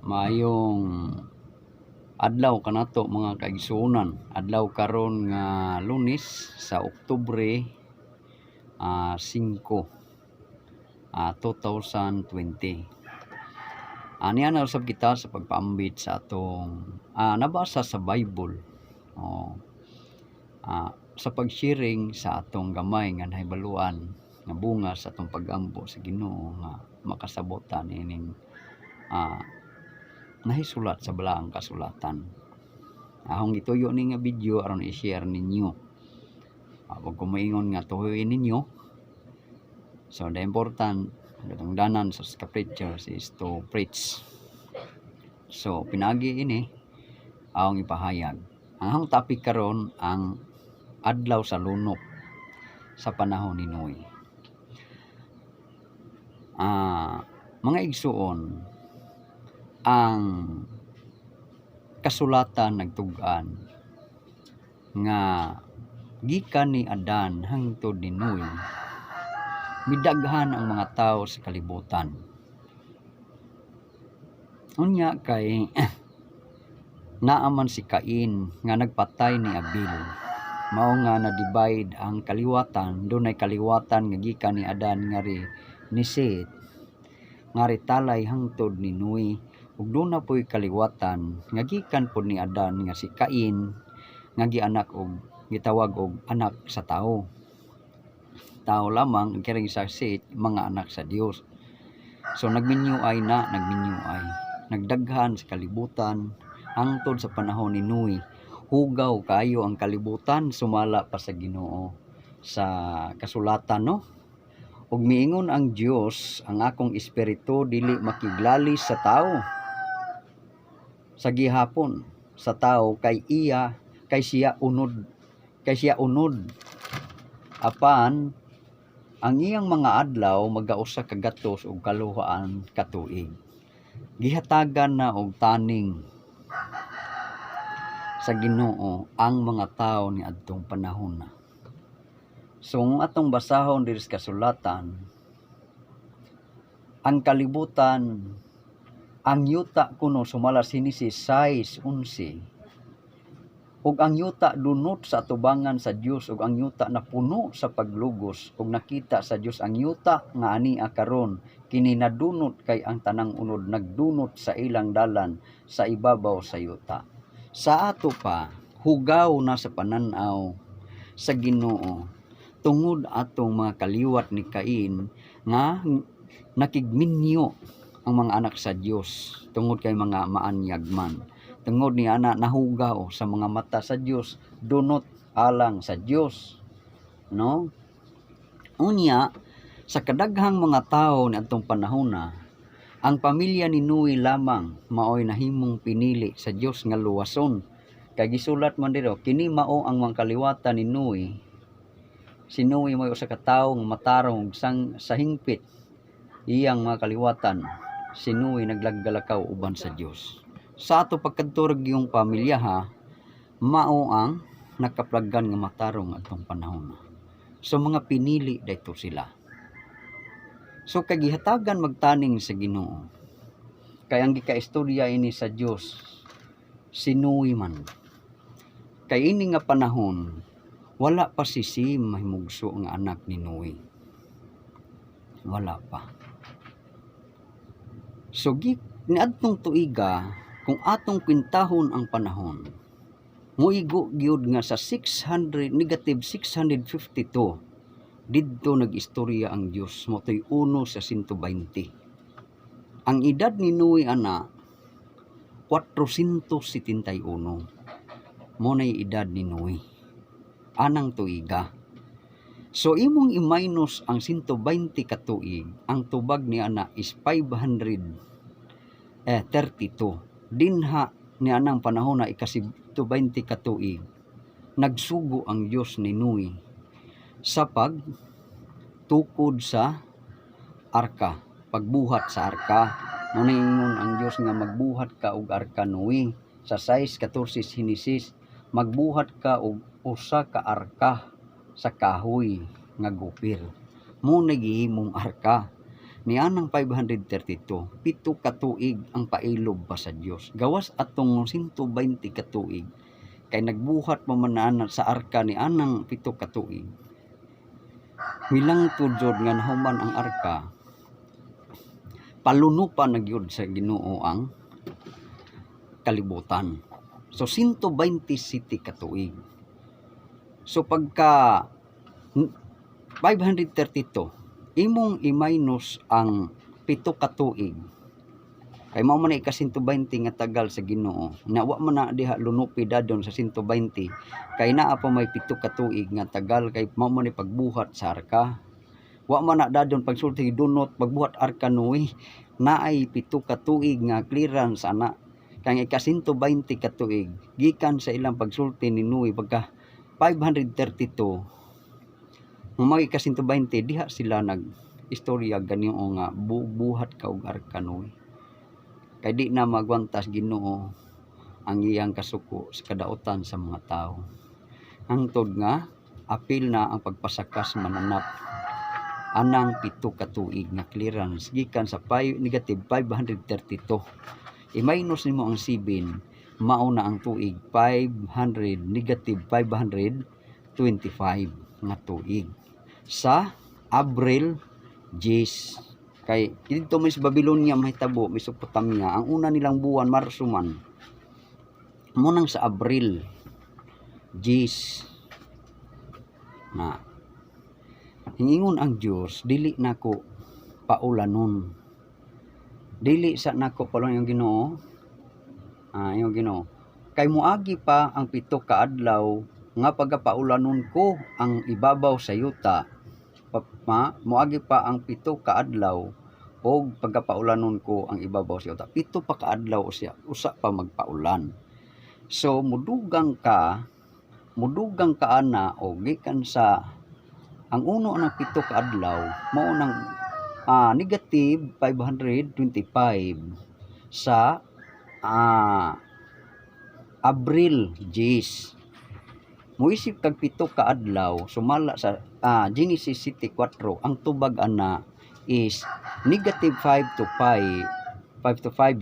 Maayong adlaw kanato mga kaigsuonan. Adlaw karon nga Lunes sa Oktubre 5, 2020. Aniya na usab kita sa pagpaambit sa atong nabasa sa Bible. Sa pag-sharing sa atong gamay nga nahibaluan nga bunga sa atong pag-ampo sa Ginoo nga makasabotan ining nahisulat sa balaang kasulatan. Akong gituyo ni nga video aron i-share ninyo. Huwag ko maingon nga tuhoyin ninyo. So the important itong danan sa preachers is to preach. So pinagi ini akong ipahayag. Ang akong topic karon ang adlaw sa lunok sa panahon ni Noe. Mga igsuon, ang kasulatan nagtug-an nga gikan ni Adan hangtod ni Noe, midaghan ang mga tao sa kalibutan. Unya kay naaman si Cain nga nagpatay ni Abel. Mao nga na-divide ang kaliwatan. Dunay kaliwatan nga gikan ni Adan ngari ni Seth, ngari talay hangtod ni Noe. Ug doon na po'y kaliwatan nga gikan po ni Adan nga si Cain nga gianak og gitawag og anak sa tao. Tao lamang kiring sa Seth mga anak sa Dios. So nagminyuay, nagdaghan sa kalibutan hangtod sa panahon ni Noe. Hugaw kayo ang kalibutan, sumala pa sa Ginoo sa kasulatan, no? Ug miingon ang Dios, ang akong espiritu dili makiglali sa tao. Sa gihapon sa tao kay siya unod apan ang iyang mga adlaw magausa ka gatos ug kaluhaan ka tuig. Gihatagan na og taning sa Ginoo ang mga tao ni adtong panahon na. So atong basahon diri sa kasulatan, ang kalibutan, ang yuta kuno sumala Henesis 6:11. Ug ang yuta dunot sa atubangan sa Dios, ug ang yuta napuno sa paglugos, ug nakita sa Dios ang yuta nga ania karon kini nadunot kay ang tanang unod nagdunot sa ilang dalan sa ibabaw sa yuta. Sa ato pa hugaw na sa pananaw sa Ginoo tungod atong mga kaliwat ni Cain nga nakigminyo ang mga anak sa Dios tungod kay mga maanyag man. Tungod ni ana nahugaw sa mga mata sa Dios, dunot alang sa Dios, no? Unya sa kadaghang mga tawo ni atong panahon na, ang pamilya ni Noe lamang maoy nahimong pinili sa Dios nga luwason. Kay gisulat man dito, kini mao ang mga kaliwatan ni Noe. Si Noe may usa ka tawo nga matarong sa hingpit. Iyang mga kaliwatan, si Noe naglaggalakaw uban sa Dios. Sa ato pagkadturog yung pamilya mao ang nakaplaggan nga matarong atong panahon. So mga pinili dayto sila. So kagihatagan magtaning sa Ginoo. Kay ang gikaistorya ini sa Dios si Noe man. Kay ini nga panahon wala pa si Sem mahimugso nga anak ni Noe. Wala pa. So niadtong tuiga kung atong kwintahon ang panahon, muigo gyud nga sa negative 652 didto nag-istorya ang Dios motoy 1 sa 120. Ang edad ni Noe ana 471. Mo nay edad ni Noe anang tuiga. So imong i-minus ang 120 ka tuig, ang tubag ni ana is 532. Dinha ni anang panahon na ika-120 ka tuig, nagsugo ang Dios ni Noe sa pagtukod sa arka, pagbuhat sa arka. Muna ingon ang Dios nga magbuhat ka og arka Noe sa 6:14 Henesis, magbuhat ka og usa ka arka sa kahoy nga gupil. Muna gihimong arka. nianang 532 pito ka tuig ang pailob pa sa Dios. Gawas atong 120 ka tuig kay nagbuhat mo man sa arka ni anang pito ka tuig. Milang tudjod nga nahuman ang arka, paluno pa nagyud sa Ginoo ang kalibutan. So 120 city ka tuig. So pagka 532 imong i-minus ang pito ka tuig, kay mao man ika 120 nga tagal sa Ginoo. Nawa man na diha lunupi dadon sa 120 kay naa pa may pito ka tuig nga tagal kay mao man ni pagbuhat sa arka. Wa man na dadon pagsulti dunot pagbuhat arka Noe, naay pito ka tuig nga clearance ana. Kay ika 120 ka tuig gikan sa ilang pagsulti ni Noe pagka 532 mga ika 120 diha sila nag istorya ganiyo nga buhat ka og arka Noe. Kay di na magwantas Ginoo ang iyang kasuko sa kadautan sa mga tao. Hangtod nga apil na ang pagpasakas mananap anang pito ka tuig nga clearance gikan sa negative 532. I-minus nimo ang 7, mao na ang tuig 500 negative 525 nga tuig sa Abril 10. Kay dito may sa Babylonia mahitabo, Mesopotamia, ang una nilang buwan Marso man. Munang sa Abril 10 na hingingon ang Dios, dili nako paulanon. Dili sa nako paulanon yung Ginoo. Yung Ginoo. Kay moagi pa ang pito ka adlaw nga pagapaulanon ko ang ibabaw sa yuta. Moagi pa ang pito ka adlaw o pagkapaulanon ko ang ibabaw sa yuta. Pito pa ka adlaw siya, usa pa magpaulan. So mudugang ka ana o gikan sa ang uno ng pito ka adlaw mao nang negative 525 sa Abril 10. Muisip kag pito ka adlaw sumala sa Genesis 4, ang tubag ana is negative 5 to 5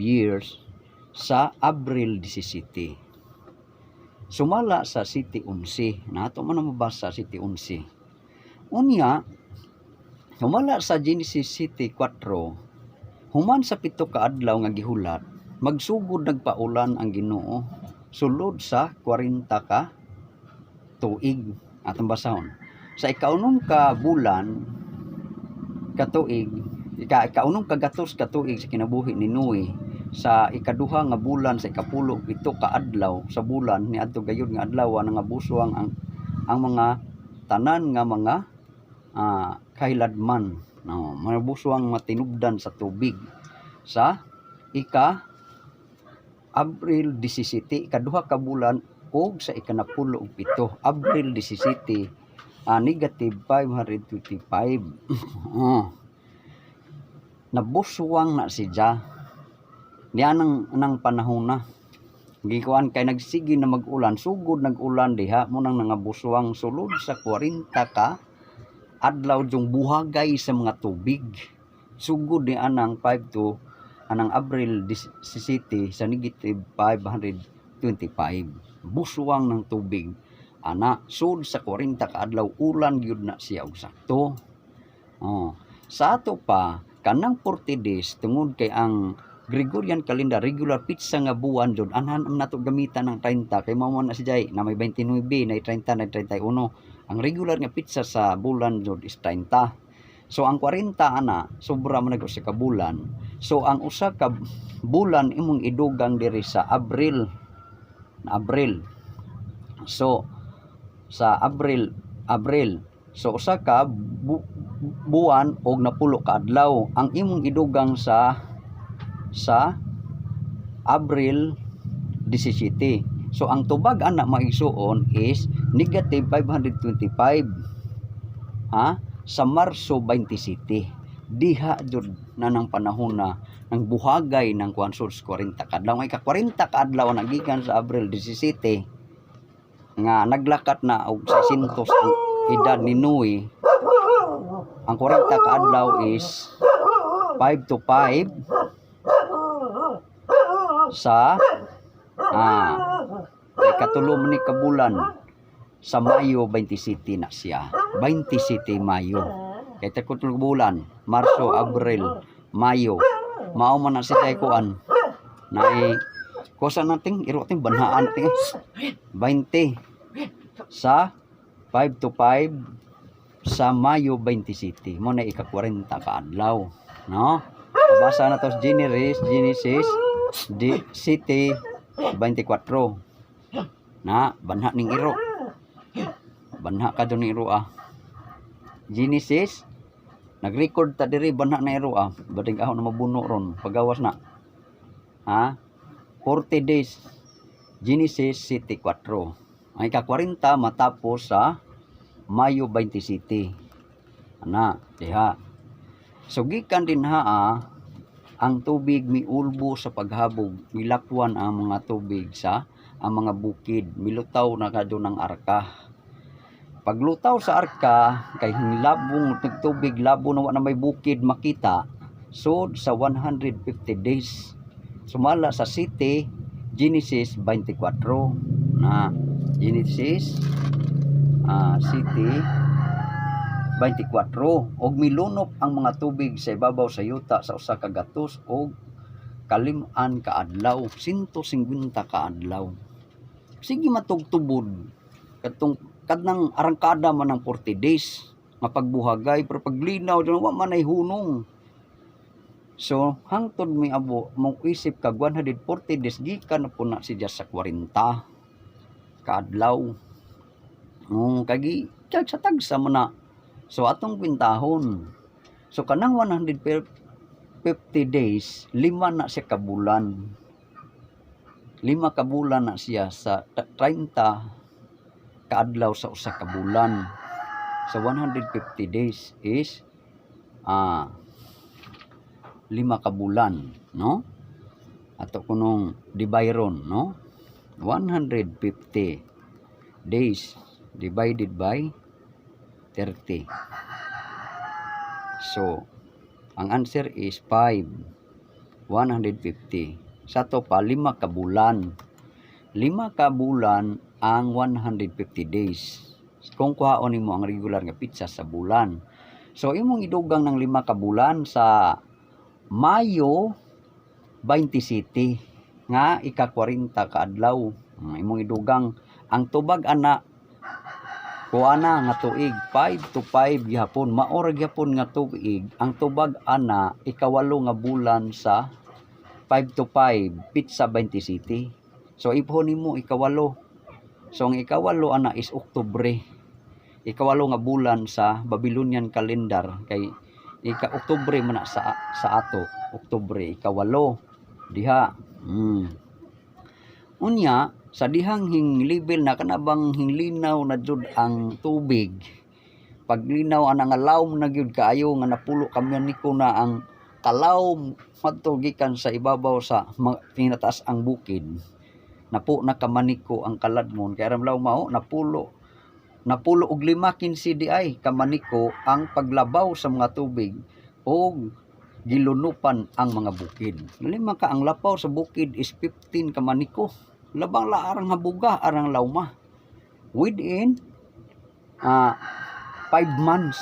years sa Abril 17. Sumala sa City 11. Nato man na mabasa City 11. Unya, sumala sa Genesis 4, human sa pito ka adlaw nga gihulat, magsugod nagpaulan ang Ginoo sulod sa 40 ka tuig atong basahon. Sa ikaunom ka bulan katuig, ikaunom ka gatos katuig sa kinabuhi ni Noe, sa ikaduha nga bulan sa ikapulo pito ka adlaw sa bulan ni adto gayud nga adlaw nga buswang ang mga tanan nga mga kailadman, no, mga buswang matinubdan sa tubig sa Abril 17 ikaduha ka bulan og sa ikanapulo og pito Abril 17 negative 525. Nabuswang na siya niya nang panahon na gikuan kay nagsige na mag-ulan, sugod nag-ulan diha mo nang nangabuswang sulod sa 40 ka adlaw jung buhagay sa mga tubig. Sugod ni anang 5 to anang Abril 17 sa negative 525. Buswang ng tubig ana sud sa 40 ka adlaw ulan gyud na siya og sakto. Sa ato pa kanang 40 days tungod kay ang Gregorian calendar regular pizza nga buwan jud anhan nato gamitan ng 30 kay mao na si Jay na may 29 na 30 na 31. Ang regular nga pizza sa bulan jud is 30. So ang 40 ana sobra man nag usa ka bulan. So ang usa ka bulan imong idugang diri sa Abril. So sa Abril. So usa ka buwan og napulo ka adlaw ang imong idugang sa Abril 17. So ang tubag ana maigsuon is negative 525 sa Marso 27. Diha jud na ng panahon na nang buhagay ng kuansod 40 ka adlaw. May ka 40 ka adlaw na gikan sa Abril 17 nga naglakat na og 600 ang edad ni Noe. Ang 40 ka adlaw is 5 to 5 sa ikatulo man ni kabulan sa Mayo 27 na siya. 27 Mayo. Kay takutulog bulan, Marso, Abril, Mayo. Mao man na siya kuan. Nay kusa nating iro ting banhaan ting 20 sa 5 to 5 sa Mayo 27. Mo na ika-40 ka adlaw, no? Pabasa na to sa Genesis City 24. Na banha ning iro. Banha ka ning iro Genesis nag-record ta diri banha na iro bading ahon na mabuno ron pagawas na. 40 days Genesis City 4. Ang ika-40 matapos sa Mayo 27. Diha. So gikan din ang tubig miulbo sa paghabog, milakwan ang mga tubig sa ang mga bukid, milutaw na kadto ng arka. Paglutaw sa arka kay hinlabong tubig labo na may bukid makita, so sa 150 days sumala sa city Genesis 24 na Genesis City 24 og milunop ang mga tubig sa ibabaw sa yuta sa usa ka gatos og kalim-an ka adlaw, 150 ka adlaw. Sige matugtubod katong kadnang arangkada man ng 40 days mapagbuhagay pero paglinaw wa man ay hunong. So hangtod mi abo mo isip kag 140 days gikan na po na siya sa 40 ka adlaw. Kagi sa tagsa man na. So atong kwintahon. So kanang 150 days, 5 na siya ka bulan. 5 ka bulan na siya sa 30 ka adlaw sa usa ka bulan. So 150 days is 5 ka bulan, no? Ato kunong dibayron, no? 150 days divided by 30. So, ang answer is 5. 150. Sa to pa, 5 ka bulan. 5 ka bulan ang 150 days. Kung kuhaon mo ang regular nga pizza sa bulan. So, imong idugang ng 5 ka bulan sa Mayo 27 nga ika-40 ka adlaw. Imong idugang ang tubag ana kuana nga tuig 5 to 5 gihapon, maora gihapon nga tuig. Ang tubag ana ikawalo nga bulan sa 5 to 5 pizza 27. So ipon nimo ikawalo. So ang ikawalo ana is Oktubre. Ikawalo nga bulan sa Babylonian calendar kay Oktubre man na sa ato. Oktubre ikawalo diha. Unya sa dihang hinglibel na kanabang hinglinaw na jud ang tubig. Paglinaw anang alawm na gyud kaayo nga napulo kamyan niko na ang kalawm madto gikan sa ibabaw sa tinataas ang bukid. Napo na kamaniko ang kaladmon kay ramlaw mao napulo og 5-15 di ay kamaniko ang paglabaw sa mga tubig og gilunupan ang mga bukid. Lima ka ang lapaw sa bukid is 15 kamaniko. Labang la arang habuga arang lawma within 5 months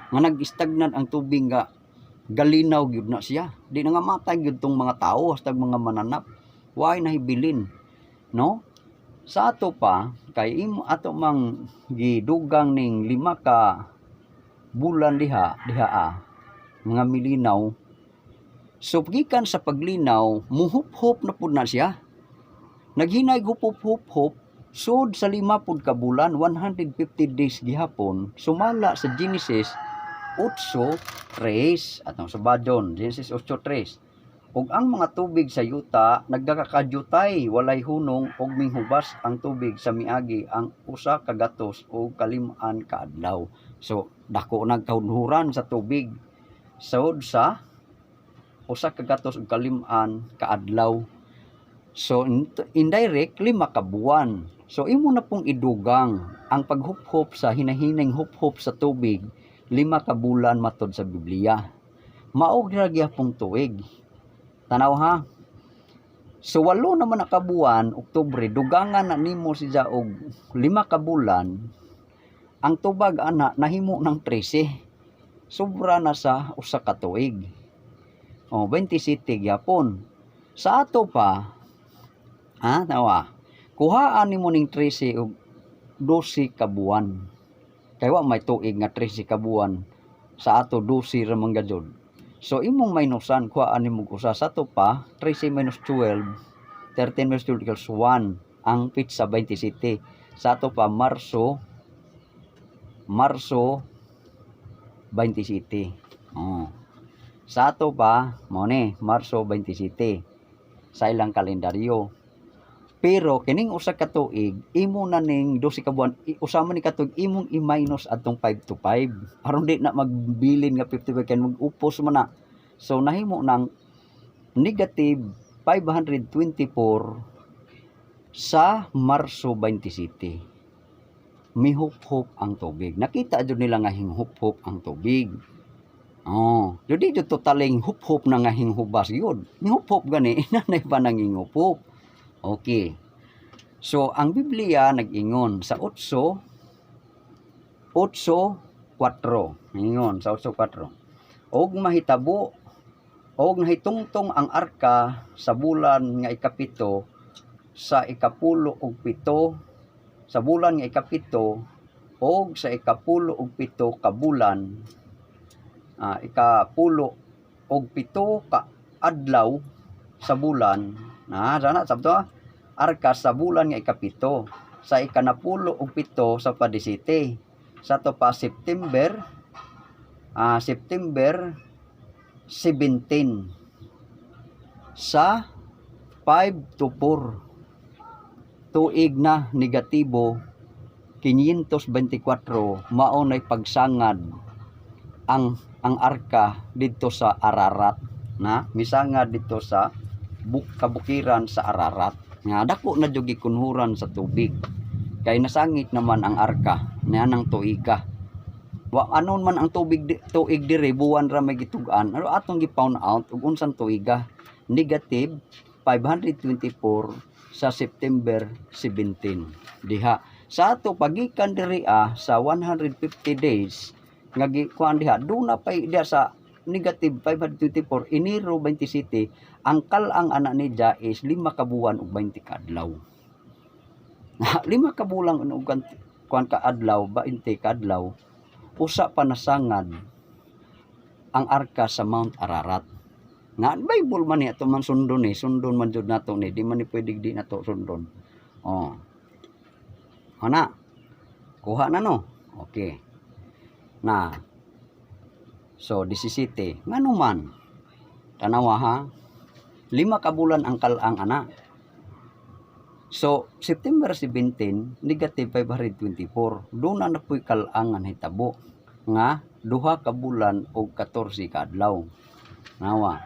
nga nag-stagnant ang tubig nga galinaw gyud na siya. Di na nga matay gyud tong mga tao hasta mga mananap. Why nahibilin, no? Sa ato pa kay imo ato mang gidugang ning 5 ka bulan diha mga milinaw. So gikan sa paglinaw muhup-hup na pud na siya. Naghinay hup-hup sud sa 5 pud ka bulan 150 days gihapon sumala sa Genesis 8:3 atong subadon Genesis 8:3 ug ang mga tubig sa yuta nagkakadyutay walay hunong ug minghubas ang tubig sa miagi ang usa ka gatos ug kalim-an ka adlaw. So dako nagkahunhuran sa tubig sud sa usa ka gatos ug kalim-an ka adlaw. So indirect 5 ka buwan. So imo na pong idugang ang paghup-hup sa hinahineng hup-hup sa tubig 5 ka bulan matod sa Biblia. maog ra gyapong tuig. Tanaw ha. So 8 naman na kabuan, Oktubre, dugangan na nimo siya og 5 ka bulan. Ang tubag ana nahimo ng 13. Sobra na sa usa ka tuig. 27 gyapon. Sa ato pa, nawa. Kuhaan nimo ning 13 og 12 ka buwan. Kay wa may tuig nga 13 ka buwan. Sa ato 12 ra man gayud. So imong minusan kuhaan nimo usa sa ato pa 13 minus 12, 13 minus 12 equals 1. Ang pitsa 27. Sa ato pa Marso 27. Sa ato pa mo ni Marso 27 sa ilang kalendaryo. Pero kining usa ka tuig imo na ning 12 ka buwan usama ni katuig imong i-minus atong 5 to 5 aron di na magbilin nga 55 kay mag-upos man na. So nahimo nang negative 524 sa Marso 27. Mihup-hup ang tubig. Nakita jud nila nga hinghup-hup ang tubig. Jadi jud totaling hup-hup na nga hinghubas yun. Hinhup-hup gani inanay pa nang hinhup-hup. Okay. So ang Biblia nag-ingon sa 8:4. Ingon sa 8:4. Og mahitabo og nahitungtong ang arka sa bulan nga ikapito sa 17 sa bulan nga ikapito og sa 17 ka bulan 17 ka adlaw sa bulan sana sabto arka sa bulan nga ikapito sa 17 sa padisite sa to pa September 17 sa 5 to 4 tuig na negatibo 524 mao nay pagsangad ang arka dito sa Ararat na misangad dito sa kabukiran sa Ararat nga dako na jud gikunhuran sa tubig kay nasangit naman ang arka nianang tuiga wa anon man ang tuig diri buwan ra may gitug-an ano atong gi-found out ug unsang tuiga negative 524 sa September 17 diha sa ato pagikan diri sa 150 days nga gikuan diha duna pay diha sa negative 524 Enero 27 ang kalang anak ni Dia is 5 ka buwan ug 20 ka adlaw. 5 ka bulan ug kuan ka adlaw 20 ka adlaw usa pa nasangad ang arka sa Mount Ararat. Nga Bible man ni ato man sundon man jud nato ni di man ni pwede di nato sundon. Ana kuha na no. Okay. Na so 17 ngano man tanawa ha 5 ka bulan ang kalang ana. So September 17 negative 524 doon na po'y kalangan hitabo nga 2 ka bulan og 14 ka adlaw. Nawa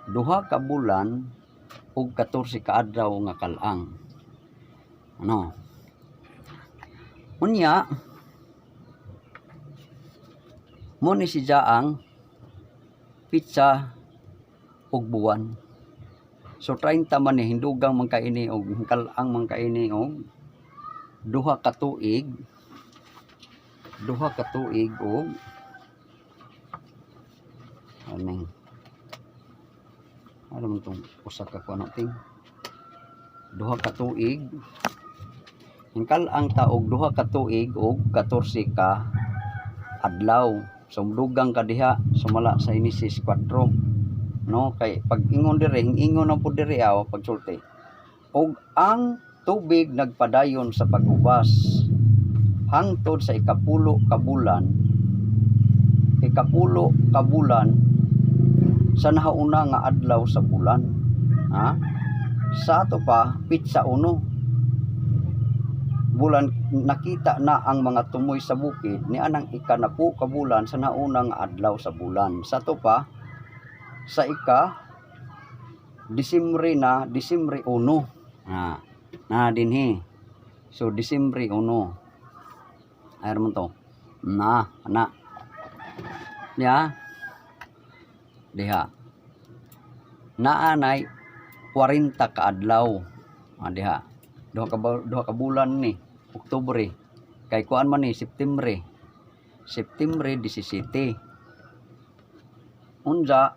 2 ka bulan ug 14 ka adlaw nga kalang. Unya mo ni si Jaang pitsa ug buwan. So 30 man ni hindugang man kaini og kalang man kaini og 2 ka tuig og ano man tong usa ka kuan nating 2 ka tuig hingkal ang taog 2 ka tuig og 14 ka adlaw sumdugang ka diha sumala sa Genesis 4 no kay pag ingon dire ingon ang pud dire pagsulti og ang tubig nagpadayon sa pagubas hangtod sa 10 ka bulan sa nahauna nga adlaw sa bulan. Sa ato pa pitsa 1 bulan nakita na ang mga tumoy sa bukid ni anang 10 ka bulan sa nauna nga adlaw sa bulan. Sa ato pa sa Disyembre 1 na dinhi. So Disyembre 1 ayar mo to na ya diha. Naanay 40 ka adlaw. Diha. Duha ka bulan ni Oktubre. Kay kuan man ni Septembre. Septembre 17. Unsa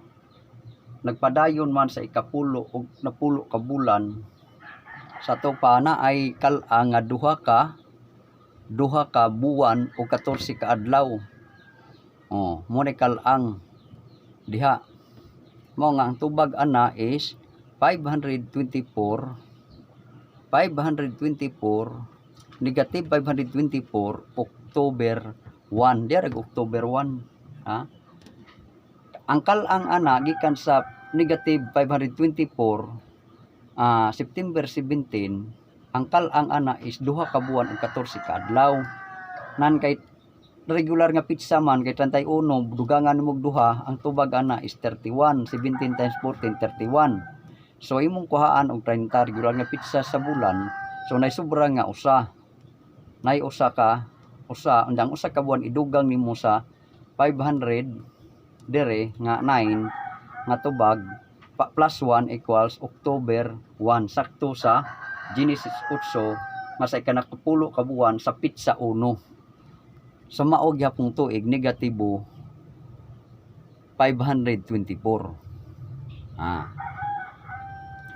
nagpadayon man sa ikapulo og napulo ka bulan sa to pa na ay kal-ang nga duha ka buwan o 14 ka adlaw. Mo ni kal-ang diha. Mo nga ang tubag ana is 524 negative 524 October 1. Dira October 1. Ha? Ang kal-ang ana gikan sa negative 524 September 17, ang kal-ang ana is duha ka buwan ug 14 ka adlaw. Nan kay regular nga pizza man kay 31 dugangan mo duha, ang tubag ana is 31. 17 times 14 31. So imong kuhaan og 30 regular nga pizza sa bulan. So nay sobra nga usa. Nay usa undang usa ka buwan idugang nimo sa 500 dire nga 9 nga tubag plus 1 equals October 1. Sakto sa Genesis 8 nga sa ikanakapulo ka buwan sa pizza 1. So mao gyapon tuig negatibo 524.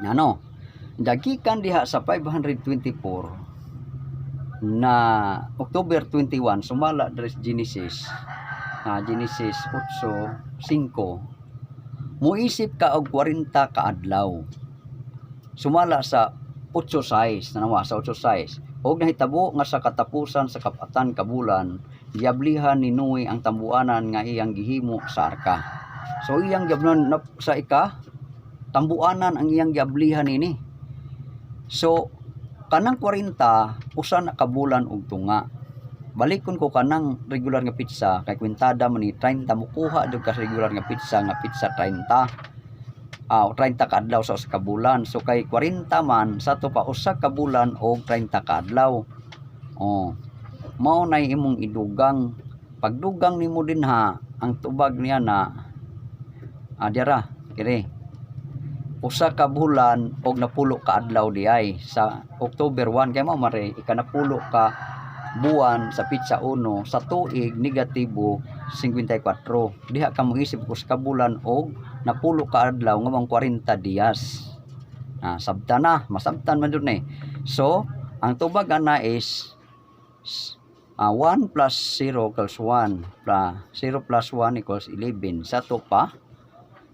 Ano? Dagikan diha sa 524 na October 21 sumala diri Genesis. Genesis 8:5. Muisip ka og 40 ka adlaw. Sumala sa 8:6 nanawa sa 8:6. Og nahitabo nga sa katapusan sa kapatan ka bulan, giablihan ni Noe ang tambuanan nga iyang gihimo sa arka. So iyang gabnon sa tambuanan ang iyang giablihan ini. So kanang 40 usa na ka bulan og tunga. Balikon ko kanang regular nga pizza kay kwentada man ni 30 mukuha jud ka regular nga pizza 30. 30 ka adlaw sa usa ka bulan. So kay 40 man sa to pa usa ka bulan og 30 ka adlaw. Mao nay imong idugang. Pagdugang nimo dinha ang tubag niya na dira kire. Usa ka bulan og napulo ka adlaw diay sa October 1 kay mao mare ikanapulo ka buwan sa pizza 1 sa tuig negatibo 54. Diha ka moisip ko sa bulan og napulo ka adlaw nga mga 40 diyas. Sabtan na, masabtan man dun eh. So, ang tubag ana is 1 plus 0 equals 1 plus 0 plus 1 equals 11. Sa to pa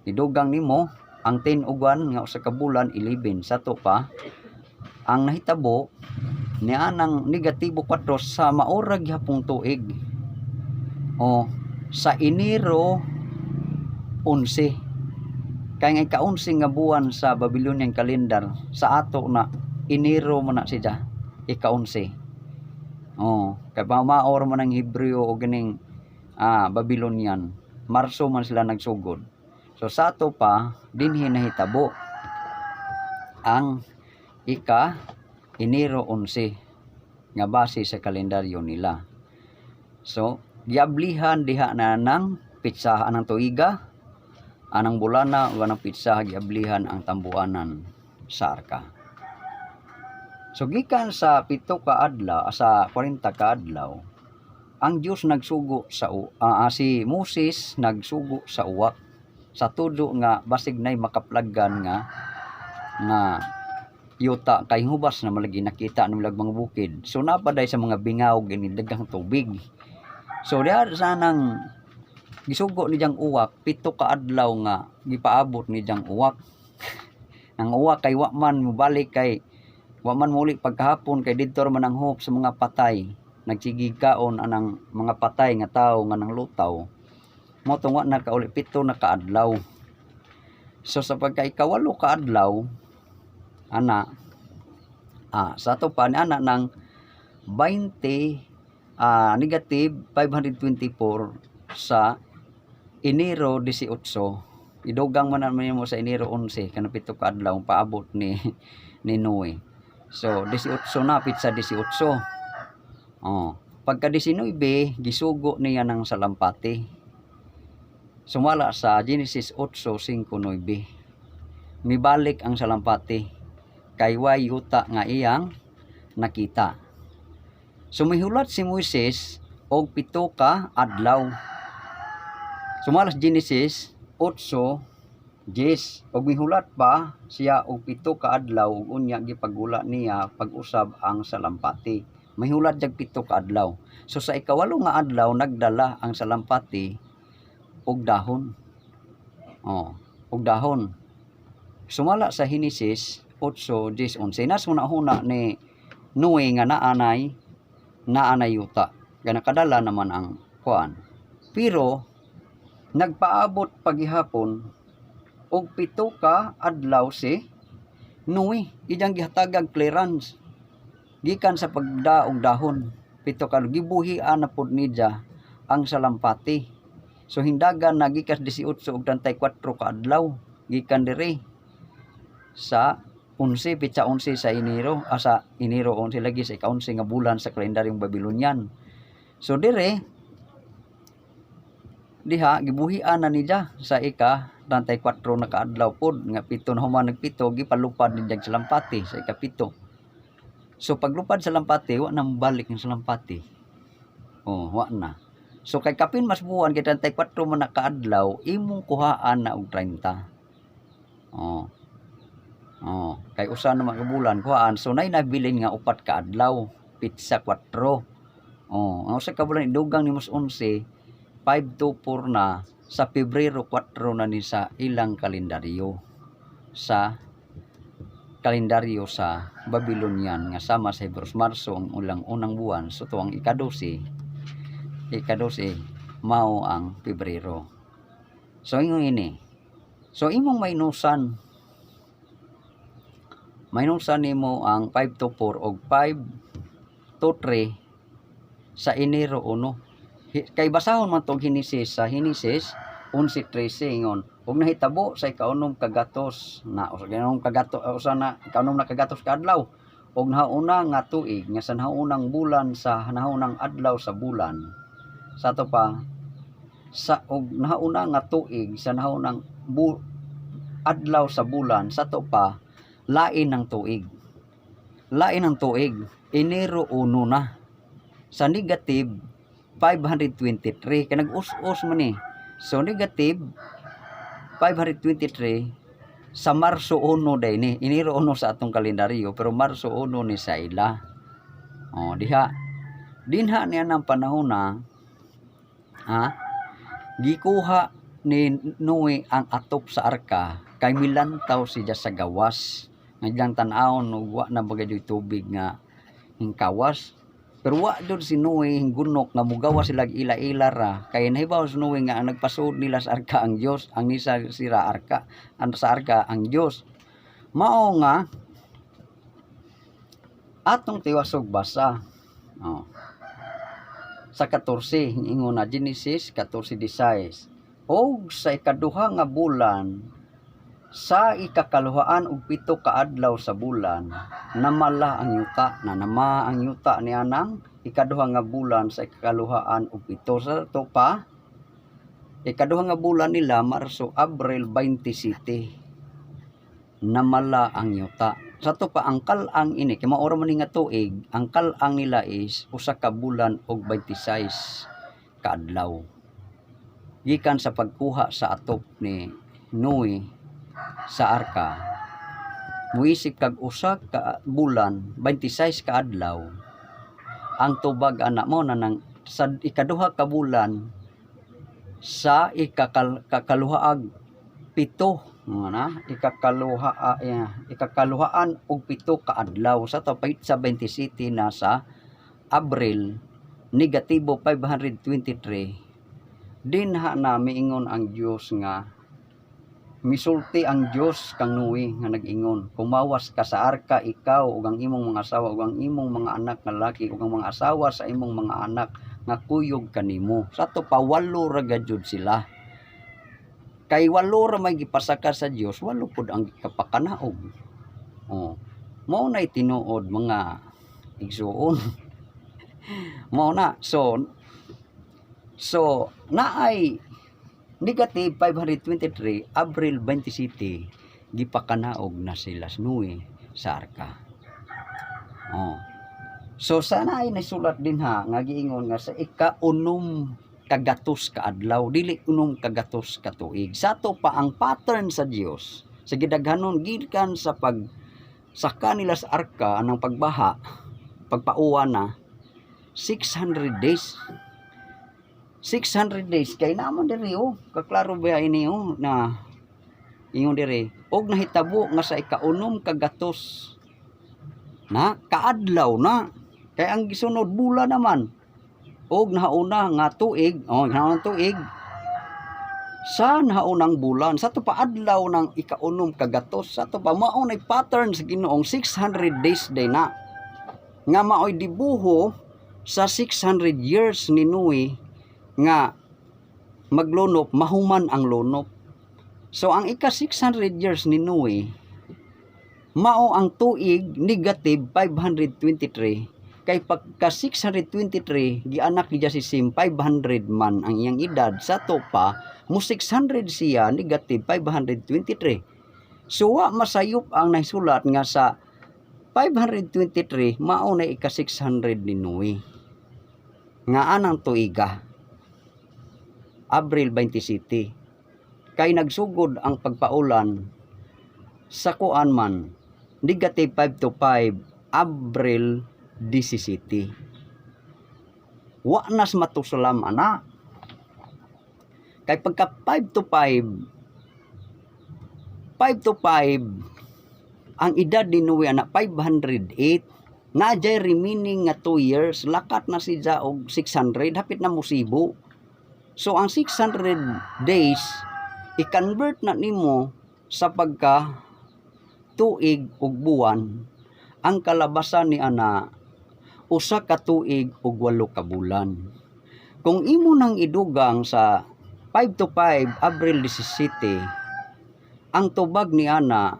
idugang nimo ang 10 ug 1 nga usa ka bulan 11. Sa to pa ang nahitabo ni anang negatibo 4 sa maurag gyapong tuig. Sa Enero 11. Kay nga ika-11 nga buwan sa Babylonian calendar, sa ato na Enero man na siya ika-11. Kay maor man ang Hebreo o ganing Babylonian. Marso man sila nagsugod. So sa ato pa dinhi nahitabo ang Enero 11 nga base sa kalendaryo nila. So, giablihan diha na ng pitsahan ng tuiga, anang bulana o anang pitsa giablihan ang tambuanan sa arka. So, gikan sa 7 ka adlaw, sa 40 ka adlaw, ang Dios nagsugo sa si Moses nagsugo sa uwak sa tudo nga basig nay makaplaggan nga yuta kay hubas na malagi nakita ng mga bukid. So napaday sa mga bingaw gini daghang tubig. So diha sanang gisugo ni jang uwak 7 ka adlaw nga gipaabot ni jang uwak. Ang uwak kay wa man mobalik kay wa man muli pagkahapon kay didto man ang hope sa mga patay. Nagsigigkaon anang mga patay nga tawo nga nang lutaw. Mo tungwa na kauli 7 na ka adlaw. So sa pagkaikawalo ka adlaw sa to pa ni ana ng 20 negative 524 sa Enero 18. Idugang man naman mo sa Enero 11 kanang 7 ka adlaw paabot ni Noe. So 18 na pizza 18. Pagka 19 gisugo niya ng salampati. Sumala sa Genesis 8:5-9. Mibalik ang salampati kay way yuta nga iyang nakita. Sumihulat si Moises og 7 ka adlaw. Sumala sa Genesis 8:10 og mihulat pa siya og 7 ka adlaw ug unya gipagula niya pag-usab ang salampati. Mihulat jag 7 ka adlaw. So sa ikawalo nga adlaw nagdala ang salampati og dahon. Og dahon. Sumala sa Genesis 8:10-11 nas hunahuna ni Noe nga naanay yuta. Ganakadala naman ang kuan. Pero nagpaabot paghihapon og 7 ka adlaw si Noe. Iyang gihatagag clearance gikan sa pagda og dahon. 7 ka gibuhian na pud niya ang salampati. So hindagan na gikas 18 ug 34 ka adlaw gikan diri sa 11 pitsa 11 sa Enero, sa Enero 11 lagi sa ika-11 nga bulan sa kalendaryong Babylonian. So dire diha gibuhian na niya sa ika 34 na kaadlaw pod nga 7 na human nagpito gipalupad ni jag salampati sa ika-7. So paglupad sa salampati wa na balik ang salampati. Wa na. So kay kapin mas buwan kay 34 man na kaadlaw imong kuhaan na og 30. Kay usa na mga bulan kuhaan. So nay nabilin nga 4 ka adlaw, pitsa 4. Ang usa ka bulan idugang ni mas 11, 5-4 na sa Pebrero 4 na ni sa ilang kalendaryo. Sa kalendaryo sa Babylonian nga sama sa Hebrews Marso ang unang buwan. So to ang ika-12 mao ang Pebrero. So ingon ini. So imong mainusan nimo ang 5-4 og 5-3 sa Enero 1. Kay basahon man tong Genesis sa Genesis 11:13 ingon ug nahitabo sa ika-unom kagatos na ika-unom na kagatos ka adlaw ug nahauna nga tuig nga sa nahaunang bulan sa nahaunang adlaw sa bulan sa to pa sa og nahauna nga tuig sa nahaunang adlaw sa bulan sa to pa lain ng tuig. Enero 1 na. Sa negative 523 kay nag-us-us man ni. So negative 523 sa Marso 1 day ni. Enero 1 sa atong kalendaryo pero Marso 1 ni sa ila. Dinha niya ng panahon na gikuha ni Noe ang atop sa arka kay milantaw siya sa gawas. Ngayang tan-awon wa na bagay tubig nga hingkawas. Pero wa jud si Noe gunok nga mugawas sila ila-ila ra kay nahibaw si Noe nga ang nagpasuod nila sa arka ang Dios, ang nisa sira arka, sa arka ang Dios. Mao nga atong tiwasog basa. Sa 14 ingon na Genesis 14:16. Og sa ikaduha nga bulan sa ikakaluhaan og 7 ka adlaw sa bulan namala ang yuta ni anang ikaduha nga bulan sa ikakaluhaan og 7 sa to pa ikaduha nga bulan nila Marso Abril 27 namala ang yuta sa to pa ang kalang ini kay maoro man nga tuig ang kalang nila is usa ka bulan og 26 ka adlaw gikan sa pagkuha sa atop ni Noe sa arka. Muisip kag usa ka bulan 26 ka adlaw ang tubag ana mo na nang sa ikaduha ka bulan sa ikakaluhaag 7 ikakaluhaan og 7 ka adlaw sa tapait sa 27 na sa Abril negatibo 523 dinha na miingon ang Dios nga misulti ang Dios kang Noe nga nag-ingon kumawas ka sa arka ikaw ug ang imong mga asawa ug ang imong mga anak nga lalaki ug ang mga asawa sa imong mga anak nga kuyog kanimo sa to pa 8 ra gayud sila kay 8 ra may gipasaka sa Dios 8 pud ang kapakanaog mao na tinuod mga igsuon mao na so naay Negative 523, Abril 27, gipakanaog na sila Noe sa arka. Oh. So sana ay nasulat din ha nga giingon nga sa ika-unom kagatos ka adlaw, dili unom kagatos ka tuig. Sato pa ang pattern sa Dios sa gidaghanon gikan sa saka nila sa arka anang pagbaha, pagpauwa na 600 days. 600 days kay naman diri kaklaro ba ini na ingon diri og nahitabo nga sa ika-unom kagatos na kaadlaw na kay ang gisunod bulan naman og nahauna nga tuig nahaunang tuig sa nahaunang bulan sa to pa adlaw ng ika-unom kagatos sa to pa mao nay pattern sa Ginoong 600 days day na nga maoy dibuho sa 600 years ni Noe nga maglunop mahuman ang lunop. So ang ika 600 years ni Noe mao ang tuig negative 523 kay pagka 623 gianak ni si Sim 500 man ang iyang edad sa topa mo 600 siya negative 523. So wa masayop ang naisulat nga sa 523 mao na ika 600 ni Noe nga anang tuiga Abril 27 kay nagsugod ang pagpaulan sa kuan man negative 5 to 5 Abril 17 wa nas matusalam ana kay pagka 5 to 5 5 to 5 ang edad ni Noe ana 508 na jay remaining nga 2 years lakat na siya og 600 hapit na musibo. So ang 600 days i-convert na nimo sa pagka tuig ug buwan ang kalabasan ni ana usa ka tuig ug 8 ka bulan. Kung imo nang idugang sa 5 to 5 Abril 17 ang tubag ni ana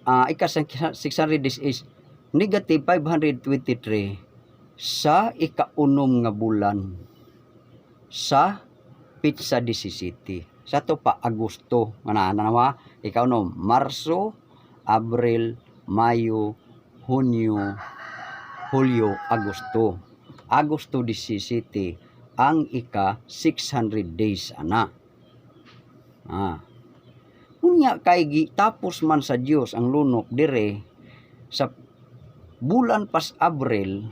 ika 600 days is negative 523 sa ika-unom nga bulan sa pitsa 17 sa to pa Agosto nga nawa ikaw no Marso, Abril, Mayo, Hunyo, Hulyo, Agosto. Agosto 17 ang ika 600 days ana. Unya kay tapos man sa Dios ang lunok dire sa bulan pas Abril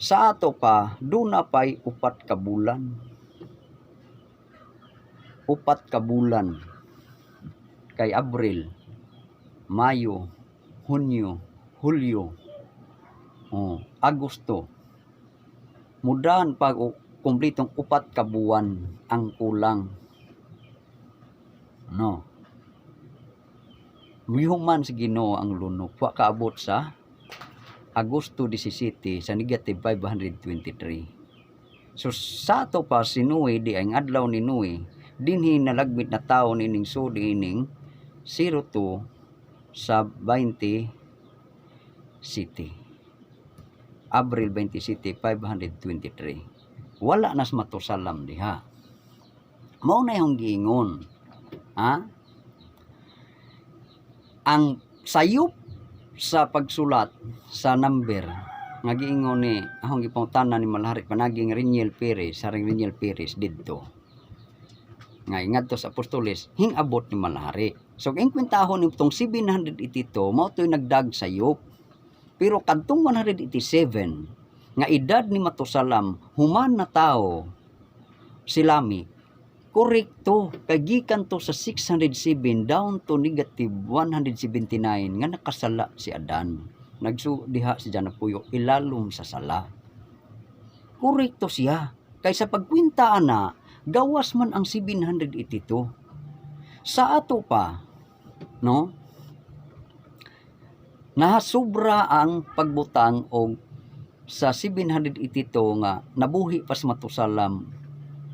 sa ato pa duna pay 4 ka bulan. 4 ka bulan kay Abril, Mayo, Hunyo, Hulyo, Agosto. Mudahan pag kumpletong 4 ka buwan ang kulang. No. Human sa Ginoo ang lunok wa kaabot sa Agosto 17 sa negative 523. So sa ato pa si Noe di ang adlaw ni Noe dinhi nalagmit na tawo nining sudi ining 02 sa 20 city. Abril 27 523. Wala nas matusalam diha. Mao na yung giingon. Ang sayop sa pagsulat sa number nga giingon ni ahong gipangutanan ni Malahari panaging Reniel Perez sareng Reniel Perez didto nga ngadto sa Apostoles hingabot ni Malahari. So ang kwentahon nitong 782 mao toy nagdag sayop pero kadtong 187 nga edad ni Matusalam human na tao silami korekto kagikan to sa 607 down to negative 179 nga nakasala si Adan. Nagsudiha si Janapuyo ilalom sa sala. Korekto siya. Kaysa pagkwinta na gawas man ang 782. Sa ato pa no nahasobra ang pagbutang og sa 782 nga nabuhi pas Matusalam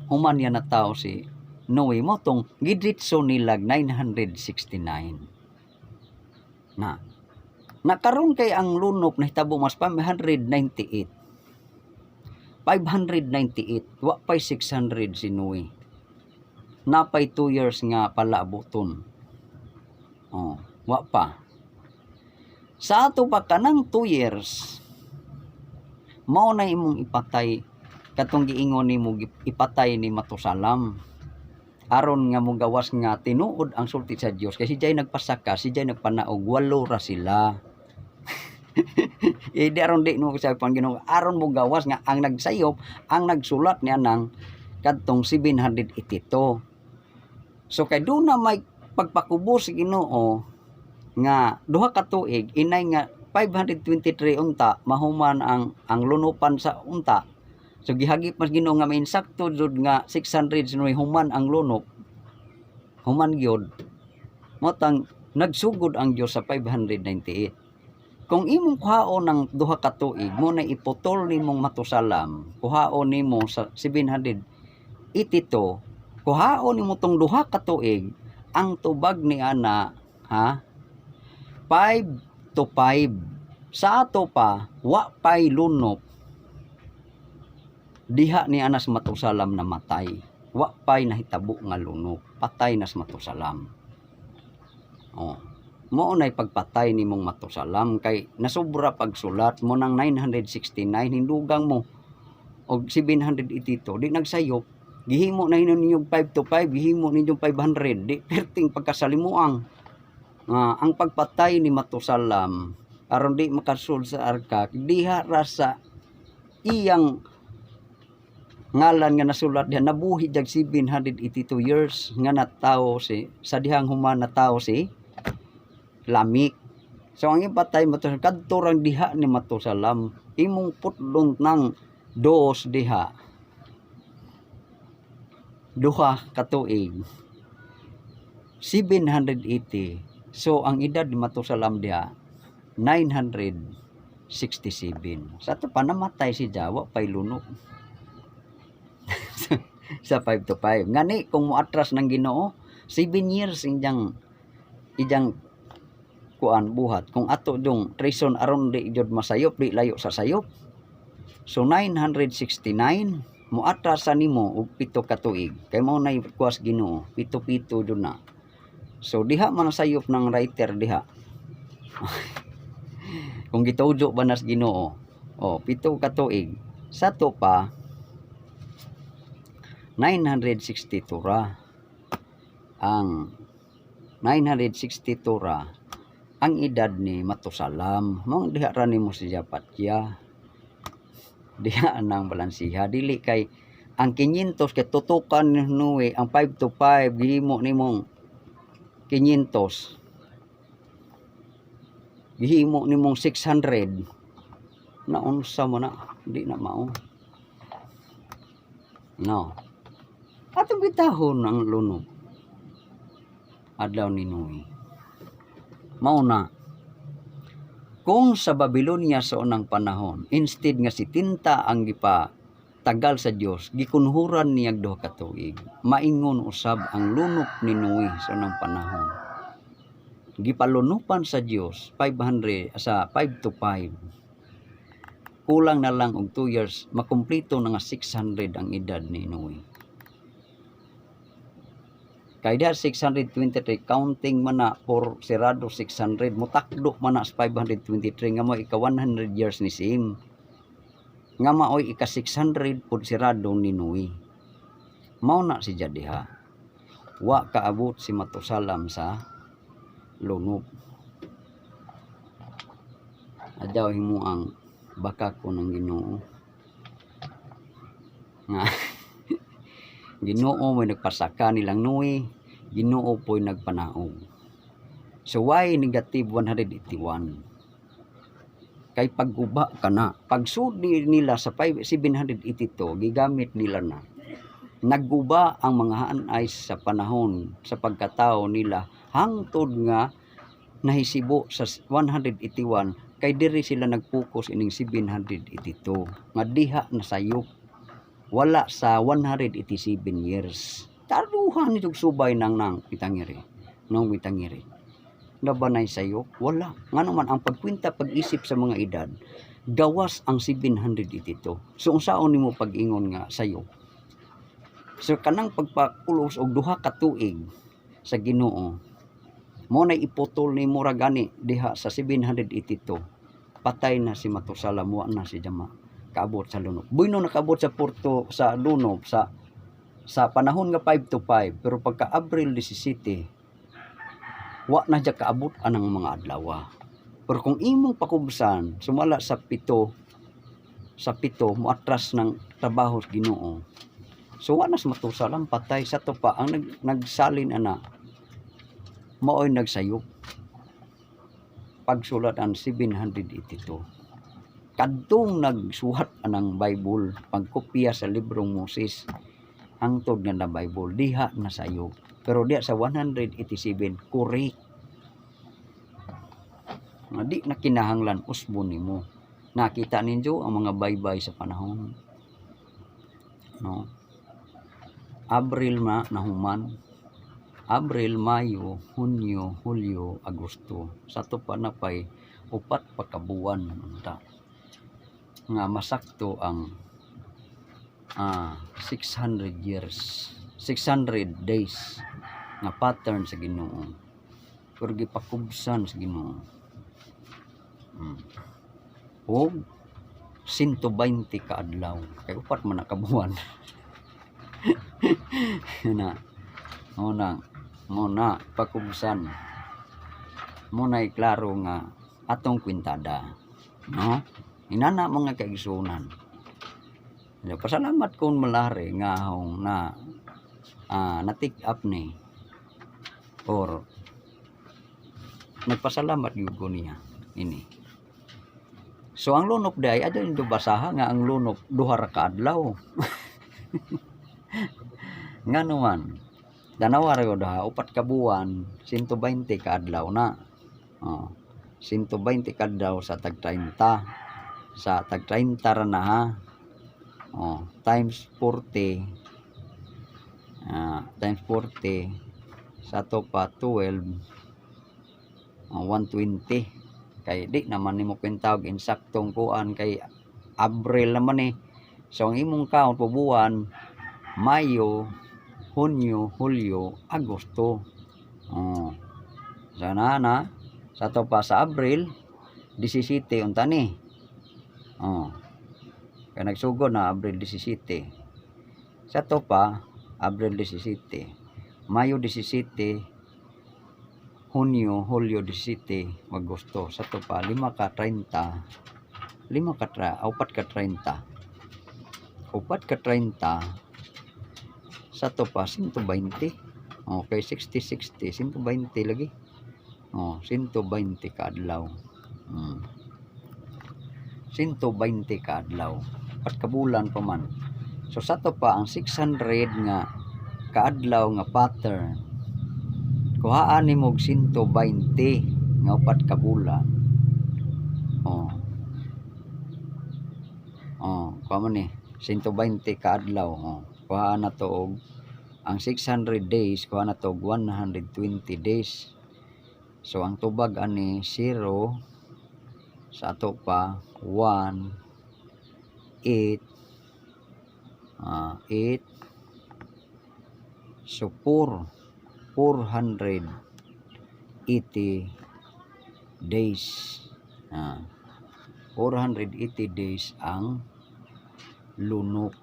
human yan na tao si Noe mo tong gidritso nilag 969 na nakaroon kay ang lunok na hitabo mas 598 wa pay 600 si Noe napay 2 years nga palabuton. Oh, wa pa. Sa ato pa kanang 2 years, mao na imong ipatay katong giingon nimo ipatay ni Matusalam. Aron nga mogawas nga tinuod ang sulti sa Dios kasi jay nagpasaka, si jay nagpanaog, 8 ra sila. Di aron di no sa Panginoon, aron mogawas nga ang nagsayop, ang nagsulat niya ng kadtong 782. So kay do na may pagpakubos si Ginoo nga duha ka tuig inay nga 523 unta mahuman ang lunupan sa unta. So gihagip mas Ginoo nga may insakto jud nga 600 sinuy human ang lunop. Human gyud. Motang nagsugod ang Dios sa 598. Kung imong kuhaon ng duha ka tuig mo na iputol nimong Matusalam, kuhaon nimo sa 782, kuhaon nimo tong duha ka tuig, ang tubag ni ana ha 5 to 5. Sa ato pa wa pay lunop. Diha ni anas Matusalam namatay. Wa pay nahitabo nga lunop. Patay nas Matusalam. Oh. Mo nay pagpatay nimong Matusalam kay nasobra pagsulat mo ng 969 hindugang mo og 782 di nagsayop. Gihimo na hinon ninyong 5 to 5, gihimo ninyong 500. Di perting pagkasalimuang. Ang pagpatay ni Matusalam aron di makasul sa arka diha rasa iyang ngalan nga nasulat diha nabuhi jag 782 years nga natawo si sa dihang human na tawo si Lamik. So ang ipatay Matusalam kadto rang diha ni Matusalam imong putlon ng dos diha duha ka tuig 780. So ang edad ni Matusalam diha 967. Sa ato pa namatay si Jawa pay lunok. Sa 5 to 5. Ngani kung moatras ng Ginoo 7 years ijang kuan buhat. Kung ato dong treason aron di jud masayop, di layo sa sayop. So 969 moatras sa nimo og 7 ka tuig. Kay mao nay kuwas Ginoo, pito-pito jud na. So diha man sayop ng writer diha. Kung gitujo ba nas Ginoo, 7 ka tuig. Sa to pa 962 ra. Ang 962 ra ang edad ni Matusalam. Mao diha ra nimo siya patya. Diha nang balansiha dili kay ang 500 kay tutukan nuwe ang 5 to 5 gihimo nimong 500. Gihimo nimong 600. Naunsa mo na, di na mao. No. Atong bitahon ang lunop. Adlaw ni Noe. Mao na. Kung sa Babylonia sa unang panahon, instead nga si tinta ang gipa tagal sa Dios, gikunhuran niya duha ka tuig. Maingon usab ang lunop ni Noe sa unang panahon. Gipalunupan sa Dios 500 sa 5 to 5. Kulang na lang og 2 years makumpleto na nga 600 ang edad ni Noe. Kay diha 623 counting man na for sirado 600 mutakdo man na sa 523 nga mo ika 100 years ni Sim. Nga maoy ika 600 pud sirado ni Noe. Mao na si diha. Wa kaabot si Matusalam sa lunop. Adaw himo ang baka ko ng Ginoo. Nga Ginoo mo nagpasaka nilang Noe, Ginoo po'y nagpanaog. So why negative 181? Kay pagguba ka na. Pagsudi nila sa 782, gigamit nila na. Nagguba ang mga hanay sa panahon sa pagkatao nila hangtod nga nahisibo sa 181 kay diri sila nagpokus ining 782 nga diha nasayop wala sa 187 years. Taruhan itong subay nang pitangiri. Nang pitangiri. Nabanay sayo? Wala. Nga naman ang pagkwinta pag-isip sa mga edad, gawas ang 782. So unsaon nimo pag-ingon nga sayo? So kanang pagpakulos og duha ka tuig sa Ginoo, mo na iputol ni mura gani diha sa 782. Patay na si Matusala, muwa na si Jama kaabot sa Lunob. Buyno nakaabot sa Porto sa Lunob sa panahon nga 5 to 5, pero pagka Abril 17 wa na dya kaabot anang mga adlaw. Pero kung imong pakubsan sumala sa pito muatras ng trabaho sa Ginoo, so wa na sa Matusalang patay sa to pa ang nagsalin ana maoy nagsayop pagsulat ang 782. Kadtong nagsuhat anang Bible, pagkopya sa librong Moses, hangtod nga na Bible diha na sayop. Pero diha sa 187 correct. Nga di na kinahanglan usbon nimo. Nakita ninyo ang mga baybay sa panahon. No? Abril nahuman. Abril, Mayo, Hunyo, Hulyo, Agosto. Sa to pa na pay upat pa kabuwan nga masakto ang 600 years, 600 days nga pattern sa Ginoo. Pero gipakubsan sa Ginoo. O 120 ka adlaw kay upat man na kabuwan. Muna pakubsan. Muna iklaro nga atong kwintada, no? Inana mga kaigsunan. Pasalamat kung malari nga hong na take up ni or nagpasalamat yun ko niya ini. So ang lunok day adto ndo basaha nga ang lunok duha ra ka adlaw. Nga naman danawa ra daha upat ka buwan 120 ka adlaw na. 120 ka adlaw sa tag 30. Sa tag 30 ra na ha. Times 40 sa to pa 12 120 kay di naman nimo kwentawag insaktong kuan kay Abril naman eh. So ang imong count po buwan Mayo, Hunyo, Hulyo, Agosto. Sana na sa to pa sa Abril 17 unta ni. Kaya nagsugod na Abril 17. Sa to pa Abril 17, Mayo 17, Hunyo, Hulyo 17, Agosto. Sa to pa 5 ka 30, 4 ka 30. 4 ka 30 sa to pa 120. Okay, 60 120 lagi. 120 ka adlaw. 120 ka adlaw. 4 ka bulan pa man. So sa to pa ang 600 nga kaadlaw nga pattern. Kuhaan nimo og 120 nga 4 ka bulan. Kuha mo ni 120 ka adlaw. Kuhaan na to og ang 600 days, kuhaan na to og 120 days. So ang tubag ani 0 sa ato pa 1 8 so 480 days. 480 days ang lunok.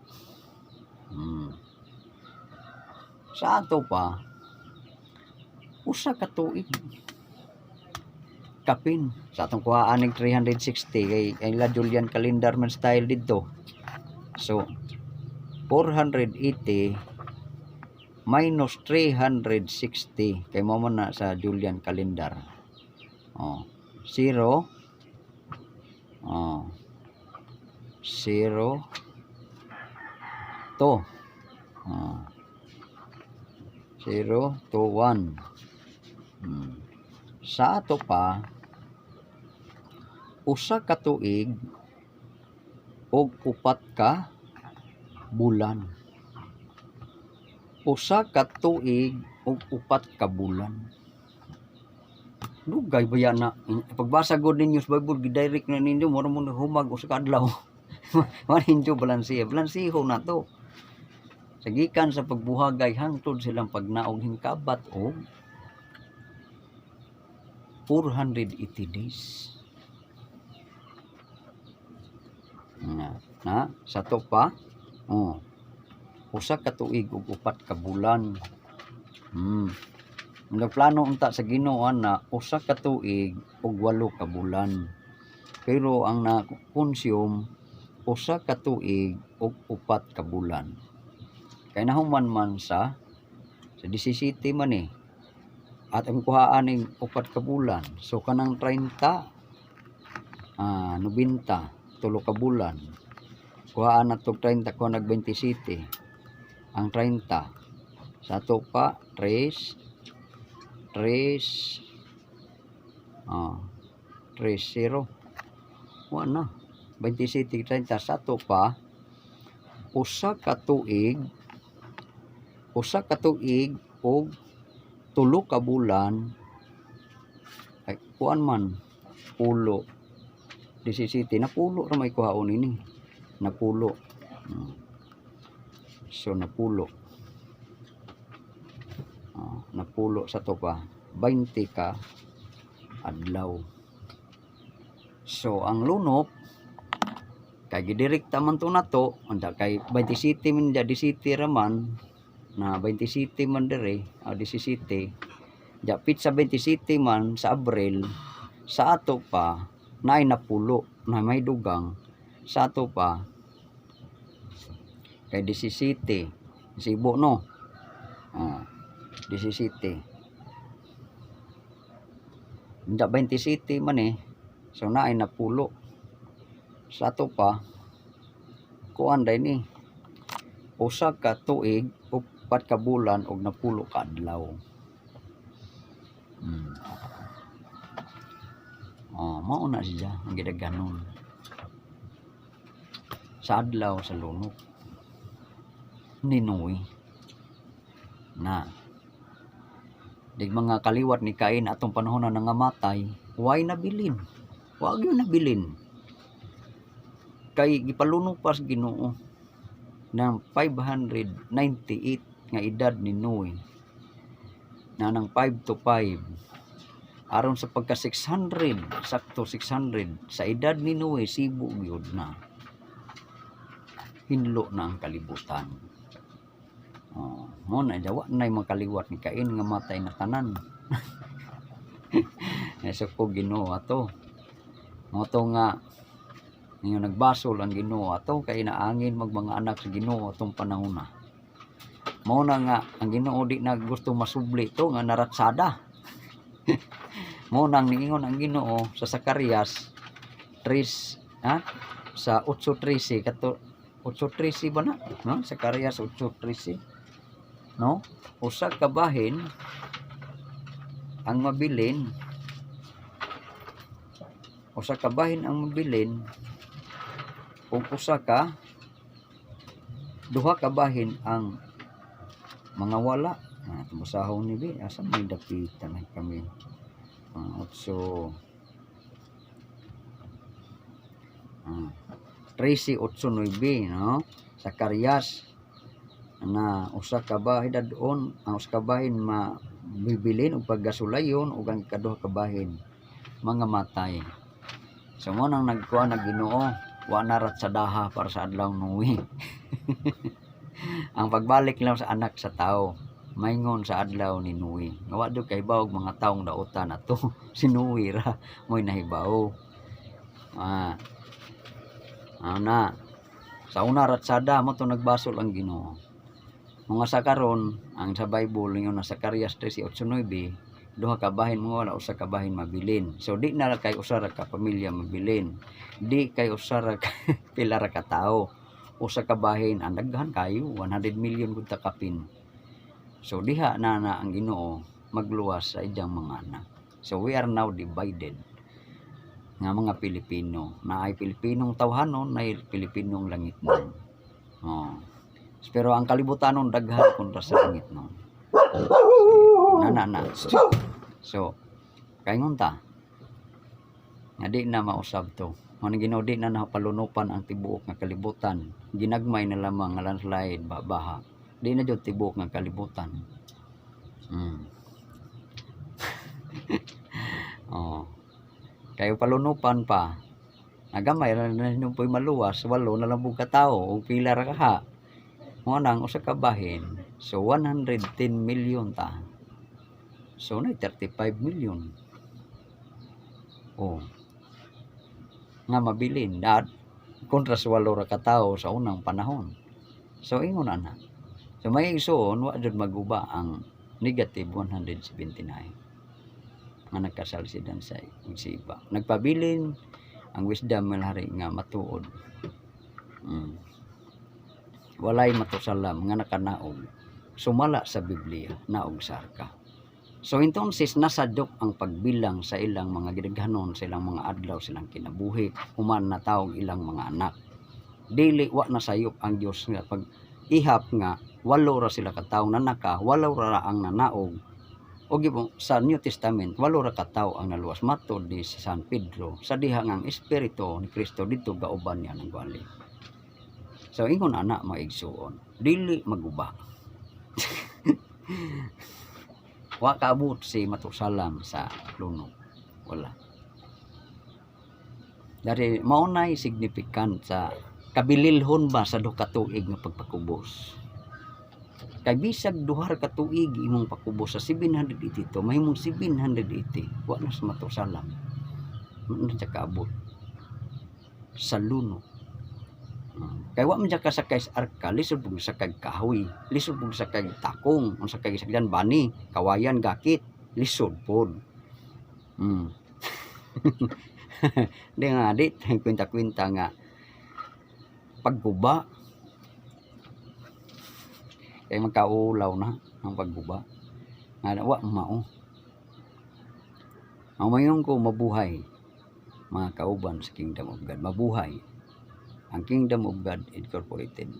Sa ato pa usa ka tuig kapin sa atong kuhaan ng 360 kay la Julian calendar man style dito. So 480 minus 360 kay mo man na sa Julian calendar. 0 to 0 to 1. Sa ato pa usa ka tuig og 4 ka bulan. Usa ka tuig og 4 ka bulan. Dugay baya na pagbasa gud ninyo sa Bible gidirect na ninyo mura mo humag usa ka adlaw. Man ninyo balansiho na to. Sagikan sa pagbuhagay hangtod silang pagnaog hingkabat og 480 days. Na sato pa usa ka tuig ug 4 ka bulan. Nagplano unta sa Ginoo na usa ka tuig ug 8 ka bulan. Pero ang na-consume usa ka tuig ug 4 ka bulan. Kay nahuman man sa 17 man at ang kuhaan ning 4 ka bulan. So kanang 30 90 tulo ka bulan. Kuhaan nato 30 ko nag 27. Ang 30 sa ato pa 3 0 wala na 27 30 sa ato pa usa ka tuig og 3 ka bulan ay kuan man pulo 17 napulo ra may kuhaon ini napulo. So napulo sa to pa 20 ka adlaw. So ang lunop kay gidirekta man to nato anda kay 27 man di city raman na 27 man dire 17 japit sa 27 man sa Abril sa ato pa naay napulo na may dugang sa ato pa kay 17 Cebu no 17 anda 27 man so naay napulo sa ato pa kuan day ni usa ka tuig ug 4 ka bulan og napulo ka adlaw. Mao na siya ang gidaganon sa adlaw sa lunok Ninoy na dig mga kaliwat ni Cain atong panahon na nangamatay way nabilin wag yun nabilin kay gipalunok pas Ginoo ng 598 nga edad ni Noe na nang 5 to 5 aron sa pagka 600 sakto 600 sa edad ni Noe Cebu gyud na hinlo na ang kalibutan. Mo na jawa na makaliwat ni Cain nga matay na tanan. Eso ko Ginoo ato mo to nga ninyo nagbasol ang Ginoo ato kay naangin mag mga anak sa Ginoo atong panahon na. Mao na nga ang Ginoo di na gusto masubli to nga naratsada. Mao nang niingon ang Ginoo sa Zacarias 3 sa 8:13 kato 8:13 ba na no Zacarias 8:13 no usa ka bahin ang mabilin ug duha ka bahin ang mga wala tumusahon ni bi asa may dapitan ay kami 13:8-9 no Zacarias na usa ka bahin dadon ang usa ka bahin mabibilin og paggasulayon ug ang kaduha ka bahin mga matay. So mo nang nagkuha na Ginoo wa na ratsadaha para sa adlaw Noe. Ang pagbalik lang sa anak sa tao maingon sa adlaw ni Noe nga wa do kay bawog mga taong dautan ato si Noe ra moy nahibaw na sa una ratsada mo to nagbasol ang Ginoo mga sa karon ang sa Bible ingon na Zacarias 13:8-9 duha ka bahin mo wala usa ka bahin mabilin so di na kay usa ra ka pamilya mabilin di kay usa ra ka pila ra ka tawo usa ka bahin ang daghan kayo 100 million gud ta kapin. So diha na ang Ginoo magluwas sa iyang mga anak. So we are now divided nga mga Pilipino na ay Pilipinong tawhanon na ay Pilipinong langitnon. Pero ang kalibutanon daghan kontra sa langitnon. Na. So kay ngunta nga di na mausab to. Ang Ginoo di na napalunupan ang tibuok nga kalibutan. Ginagmay na lamang nga landslide baha. Di na jud tibok nga kalibutan. Oh. Kayo palunupan pa. Nagamay ra na po'y maluwas, 8 na lang pug katao ug pila ra kaha. Mo nang usa ka bahin. So 110 million ta. So na 35 million. Oh. Nga mabilin dad kontra sa 8 ra ka tawo sa unang panahon. So ingon ana. So may igsoon wa jud maguba ang negative 179 nga nagkasalsidan sa isipa. Nagpabilin ang wisdom malhari nga matuod. Walay matusalam nga nakanaog sumala sa Biblia naog sarka. So entonces nasadok ang pagbilang sa ilang mga gidaghanon sa ilang mga adlaw silang kinabuhi human na tawag ilang mga anak. Dili wa nasayop ang Dios nga pag ihap nga 8 ra sila ka tawo nanaka, 8 ra ang nanaog. O sa New Testament 8 ra ka tawo ang naluwas matod ni San Pedro sa diha nga ang espiritu ni Kristo dito gauban niya ng gwali. So ingon ana maigsuon, dili maguba. Wa kaabot si matusalam sa lunok. Wala. Dari maunay significant sa kabililhon ba sa 2 ka tuig nga pagpakubos. Kay bisag 2 ka tuig imong pakubos sa 780 mahimong 780 wa na sa matusalam. Ano sa kaabot sa lunok. Kay wa man ka sakay sa arka, lisod pug sakay kahoy, lisod pug sakay takong, unsa kay sakyan bani, kawayan gakit, lisod pod. Di nga dit kwenta-kwenta nga pagguba kay magkaulaw na ang pagguba. Nga wa mao. Ang mayon ko mabuhay mga kauban sa Kingdom of God, mabuhay. Ang Kingdom of God Incorporated.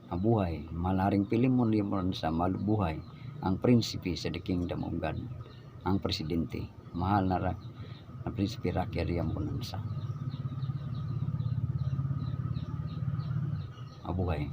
Mabuhay. Malaring pilimon limon sa malubuhay. Ang prinsipe sa the Kingdom of God. Ang presidente. Mahal na prinsipe Rocky Riam Bonanza. Mabuhay.